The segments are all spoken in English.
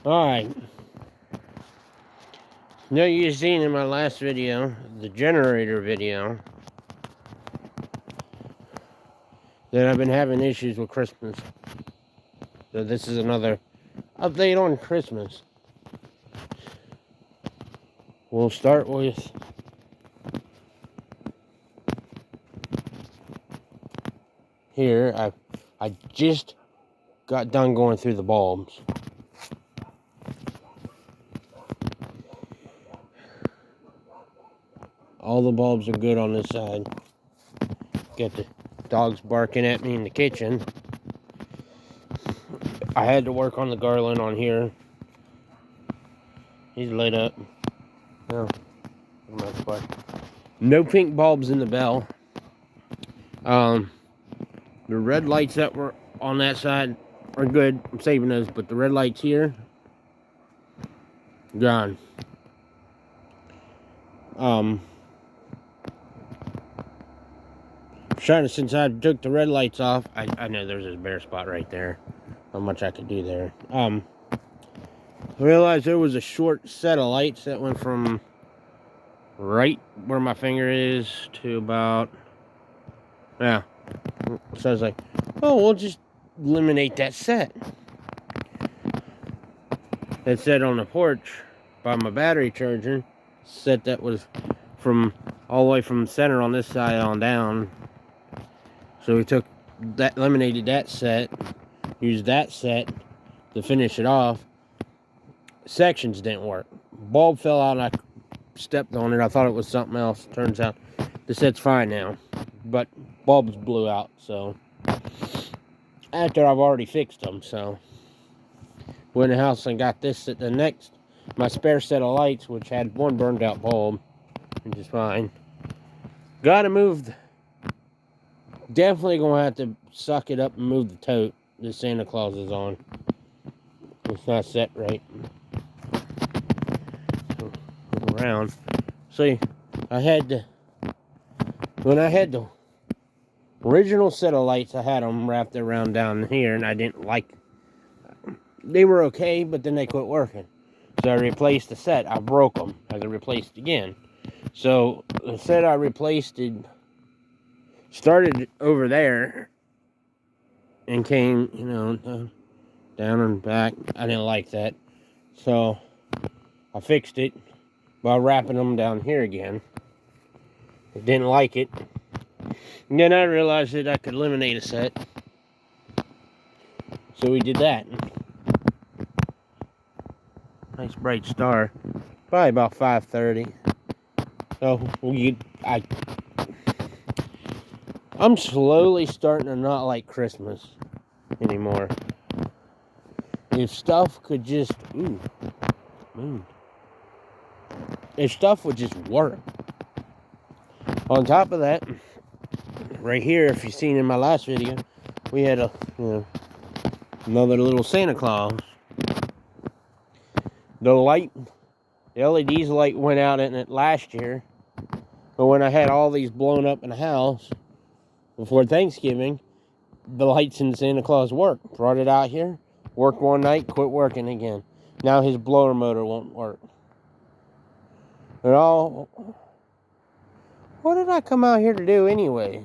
Alright. Now you've seen in my last video, the generator video, that I've been having issues with Christmas. So this is another update on Christmas. We'll start with here. I just got done going through the bulbs. All the bulbs are good on this side. Got the dogs barking at me in the kitchen. I had to work on the garland on here. He's lit up. No, no pink bulbs in the bell. The red lights that were on that side are good. I'm saving those, but the red lights here, gone. Since I took the red lights off, I know there's a bare spot right there. Not much I could do there. I realized there was a short set of lights that went from right where my finger is to about, yeah. So I was like, oh, we'll just eliminate that set. That set on the porch by my battery charger, set that was from all the way from the center on this side on down. So we took that, eliminated that set, used that set to finish it off. Sections didn't work. Bulb fell out and I stepped on it. I thought it was something else. Turns out the set's fine now. But bulbs blew out, so after I've already fixed them, so went in the house and got this at the next, my spare set of lights, which had one burned out bulb, which is fine. Gotta move. Definitely gonna have to suck it up and move the tote that Santa Claus is on. It's not set right. Around. See, when I had the original set of lights, I had them wrapped around down here, and I didn't like. They were okay, but then they quit working. So I replaced the set. I broke them. I had to replace it again. So the set I replaced it started over there and came, down and back. I didn't like that. So I fixed it by wrapping them down here again. I didn't like it. And then I realized that I could eliminate a set. So we did that. Nice bright star. Probably about 5:30. So I'm slowly starting to not like Christmas anymore. If stuff could just if stuff would just work. On top of that, right here, if you've seen in my last video, we had another little Santa Claus. The LED's light went out in it last year, but when I had all these blown up in the house before Thanksgiving, the lights in Santa Claus worked. Brought it out here, worked one night, quit working again. Now his blower motor won't work. What did I come out here to do anyways?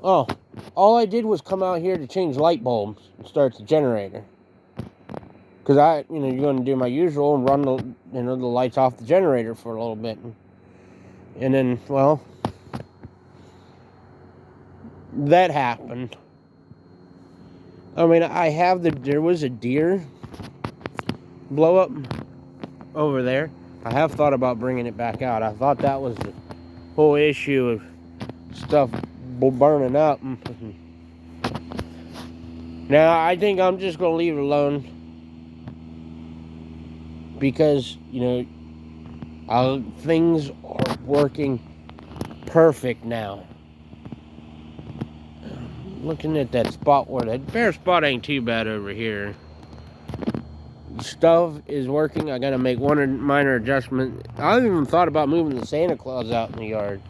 Oh, all I did was come out here to change light bulbs and start the generator. Because you're going to do my usual and run the lights off the generator for a little bit. And then, well, that happened. I mean, there was a deer blow up over there. I have thought about bringing it back out. I thought that was the whole issue of stuff burning up. Now, I think I'm just going to leave it alone. Because, things are working perfect now. Looking at that spot where that bare spot ain't too bad over here. Stuff is working. I gotta make one minor adjustment. I haven't even thought about moving the Santa Claus out in the yard.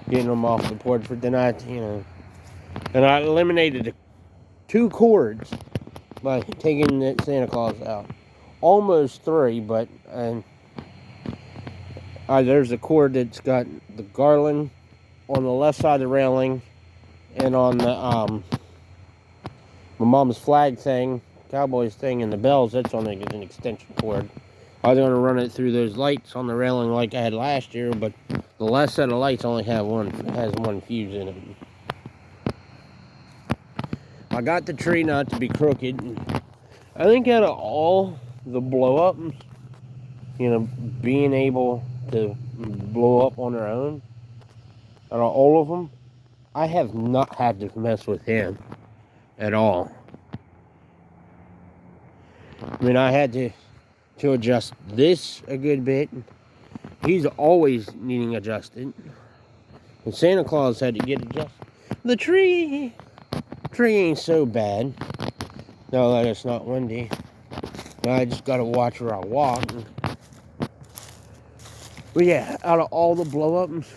Getting them off the porch, but then and I eliminated 2 cords by taking that Santa Claus out. Almost 3, but there's a cord that's got the garland on the left side of the railing, and on the my mom's flag thing, Cowboys thing, and the bells, that's on an extension cord. I was going to run it through those lights on the railing like I had last year, but the last set of lights only has one fuse in it. I got the tree not to be crooked. I think out of all the blow-ups, being able to blow up on their own, out of all of them, I have not had to mess with him at all. I mean, I had to adjust this a good bit. He's always needing adjusted. And Santa Claus had to get adjusted. The tree ain't so bad. Now that it's not windy. Now I just gotta watch where I walk. But yeah, out of all the blow-ups,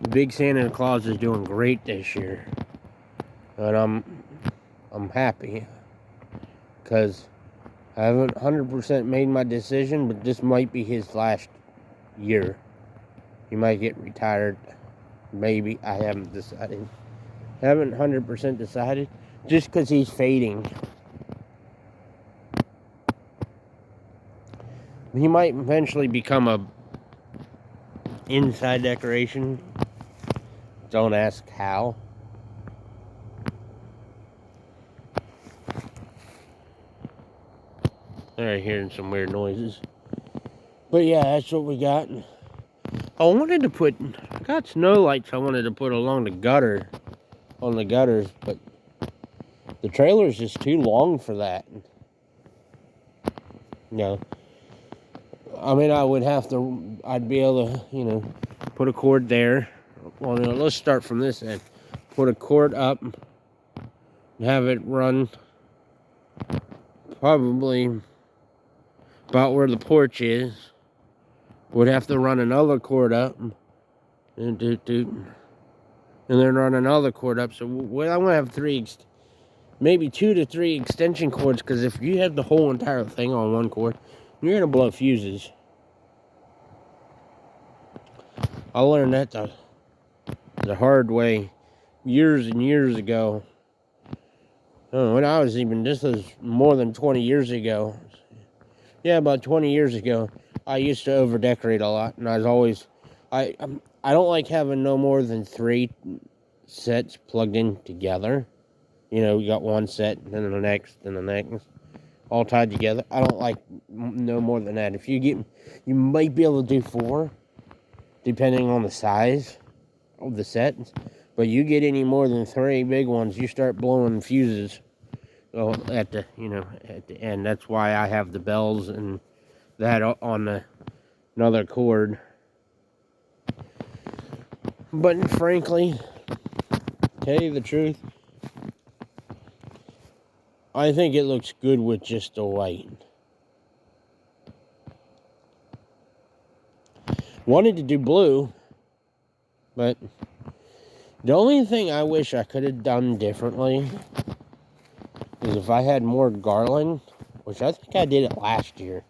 Big Santa Claus is doing great this year. And I'm happy. Because I haven't 100% made my decision, but this might be his last year. He might get retired. Maybe. I haven't decided. I haven't 100% decided. Just because he's fading. He might eventually become a inside decoration. Don't ask how. Alright, hearing some weird noises. But yeah, that's what we got. I got snow lights I wanted to put along the gutter, on the gutters, but the trailer's just too long for that. I mean, I'd be able to, put a cord there. Well, let's start from this end. Put a cord up, and have it run probably about where the porch is. Would have to run another cord up, and then run another cord up. So I'm gonna have maybe 2 to 3 extension cords, because if you have the whole entire thing on one cord, you're gonna blow fuses. I learned that the hard way years and years ago. When I was this was more than 20 years ago. Yeah, about 20 years ago. I used to over decorate a lot, and I was always, I don't like having no more than 3 sets plugged in together. You got one set, and then the next, and the next, all tied together. I don't like no more than that. You might be able to do 4, depending on the size of the sets. But you get any more than 3 big ones, you start blowing fuses. At the end. That's why I have the bells and that on another cord. But frankly, tell you the truth, I think it looks good with just the white. Wanted to do blue, but the only thing I wish I could have done differently is if I had more garland, which I think I did it last year.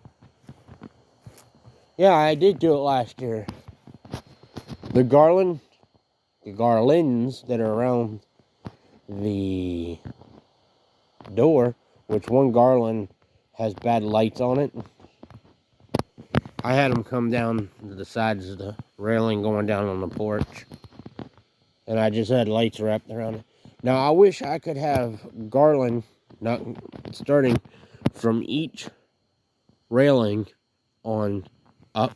Yeah, I did do it last year. The garlands that are around the door, which one garland has bad lights on it. I had them come down to the sides of the railing going down on the porch. And I just had lights wrapped around it. Now, I wish I could have garland not starting from each railing on up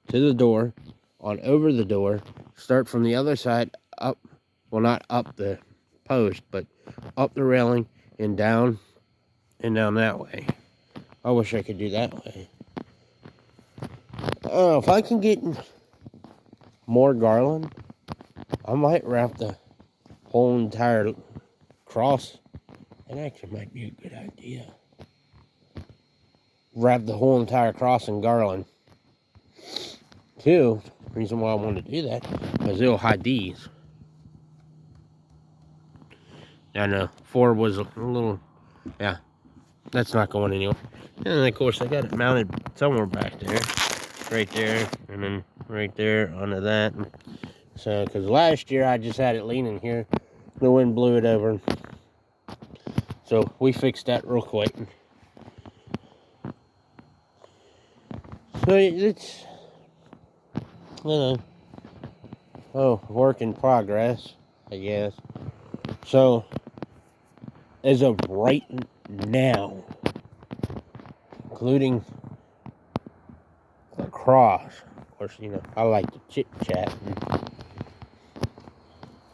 to the door, on over the door, start from the other side up, well, not up the post, but up the railing and down that way. I wish I could do that way. If I can get more garland, I might wrap the whole entire cross. That actually might be a good idea. Wrap the whole entire cross in garland. Two, the reason why I wanted to do that is it'll hide these. I know 4 was a little, yeah, that's not going anywhere. And then of course I got it mounted somewhere back there, right there, and then right there onto that. So, because last year I just had it leaning here, the wind blew it over. So we fixed that real quick. So it's, work in progress, I guess. So, as of right now, including the cross, of course, I like to chit chat.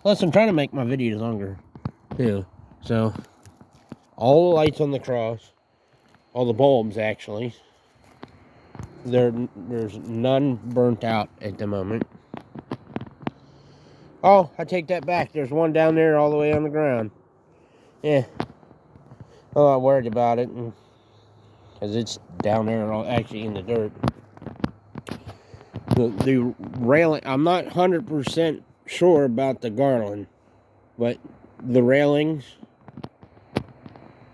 Plus, I'm trying to make my videos longer, too. So, all the lights on the cross, all the bulbs, actually, there's none burnt out at the moment. Oh, I take that back. There's one down there all the way on the ground. Yeah. I'm not worried about it, because it's down there, actually in the dirt. The railing, I'm not 100% sure about the garland, but the railings,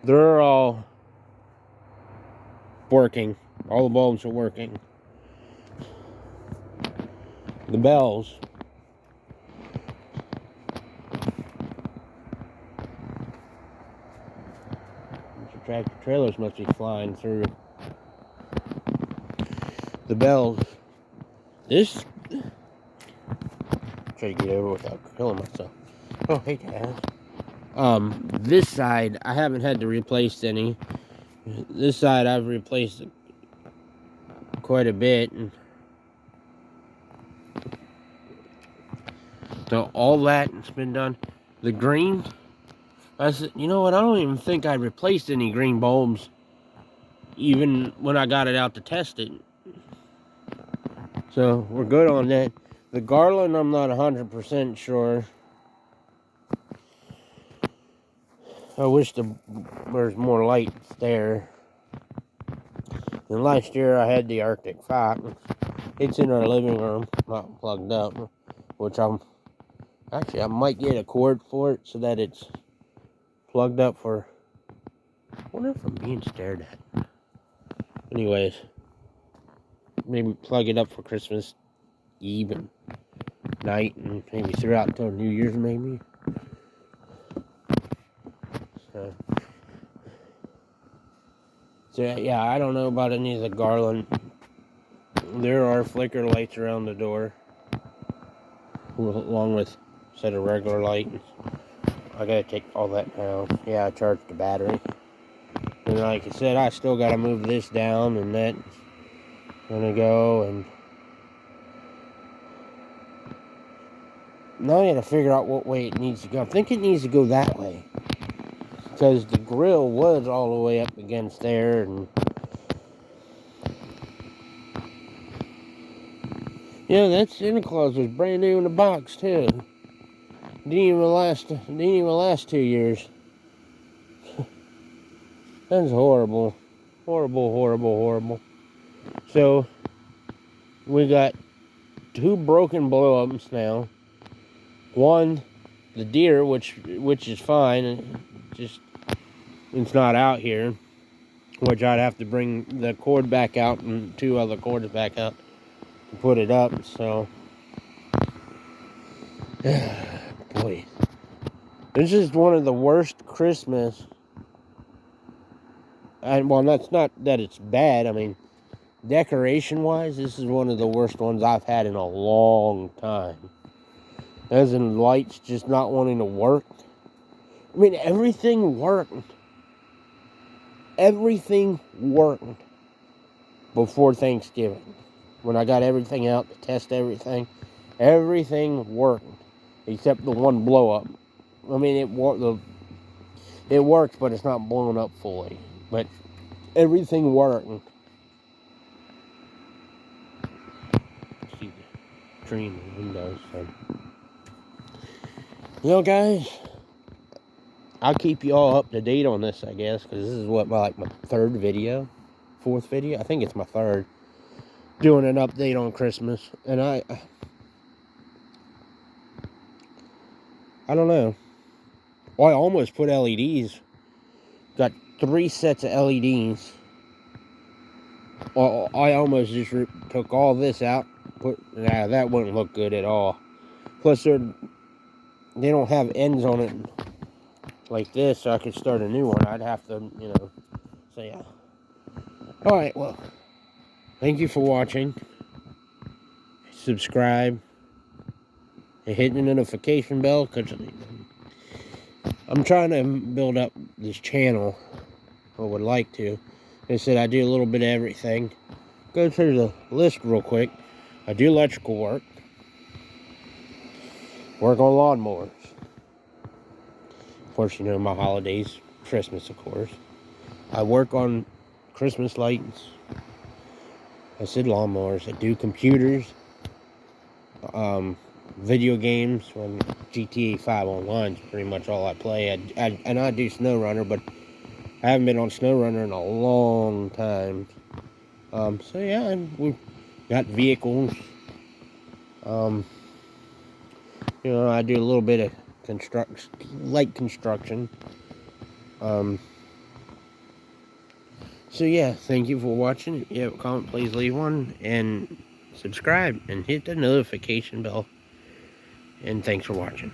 they're all working. All the bulbs are working. The bells, tractor trailers must be flying through. The bells, this, try to get over without killing myself. Oh, hey, Dad. This side, I haven't had to replace any. This side, I've replaced quite a bit. So all that's been done. The green, I said, you know what? I don't even think I replaced any green bulbs, even when I got it out to test it. So we're good on that. The garland, I'm not 100% sure. I wish there's more lights there. And last year I had the Arctic Fox. It's in our living room, not plugged up, which I might get a cord for it so that it's plugged up for. I wonder if I'm being stared at. Anyways, maybe plug it up for Christmas Eve and night, and maybe throughout until New Year's, maybe. So yeah, I don't know about any of the garland. There are flicker lights around the door, along with a set of regular lights. I gotta take all that down. Yeah, I charged the battery. And like I said, I still gotta move this down, and that's gonna go, and now I gotta figure out what way it needs to go. I think it needs to go that way, because the grill was all the way up against there, and yeah, that Santa Claus was brand new in the box too. Didn't even last 2 years. That's horrible. Horrible, horrible, horrible. So we got 2 broken blow-ups now. One, the deer, which is fine. It's not out here, which I'd have to bring the cord back out and 2 other cords back out to put it up. So, boy, this is one of the worst Christmas. And well, that's not that it's bad. I mean, decoration-wise, this is one of the worst ones I've had in a long time. As in lights just not wanting to work. I mean, everything worked. Everything worked before Thanksgiving. When I got everything out to test everything, everything worked except the one blow up. I mean, it works, but it's not blown up fully. But everything worked. See the tree in the windows. So. You know, guys, I'll keep you all up to date on this, I guess, because this is what my 4th video. I think it's my 3rd. Doing an update on Christmas, and I don't know. I almost put LEDs. Got 3 sets of LEDs. Well, I almost just took all this out. Nah, that wouldn't look good at all. Plus, they don't have ends on it like this, so I could start a new one. I'd have to, so yeah. Alright, well, thank you for watching. Subscribe. And hit the notification bell, because I'm trying to build up this channel. I would like to. They said I do a little bit of everything. Go through the list real quick. I do electrical work. Work on lawnmowers. Of course, my holidays. Christmas, of course. I work on Christmas lights. I said lawnmowers. I do computers. Video games. When GTA 5 Online is pretty much all I play. And I do SnowRunner, but I haven't been on SnowRunner in a long time. So yeah, and we've got vehicles. I do a little bit of light construction. So yeah, thank you for watching. If you have a comment, please leave one, and subscribe and hit the notification bell. And thanks for watching.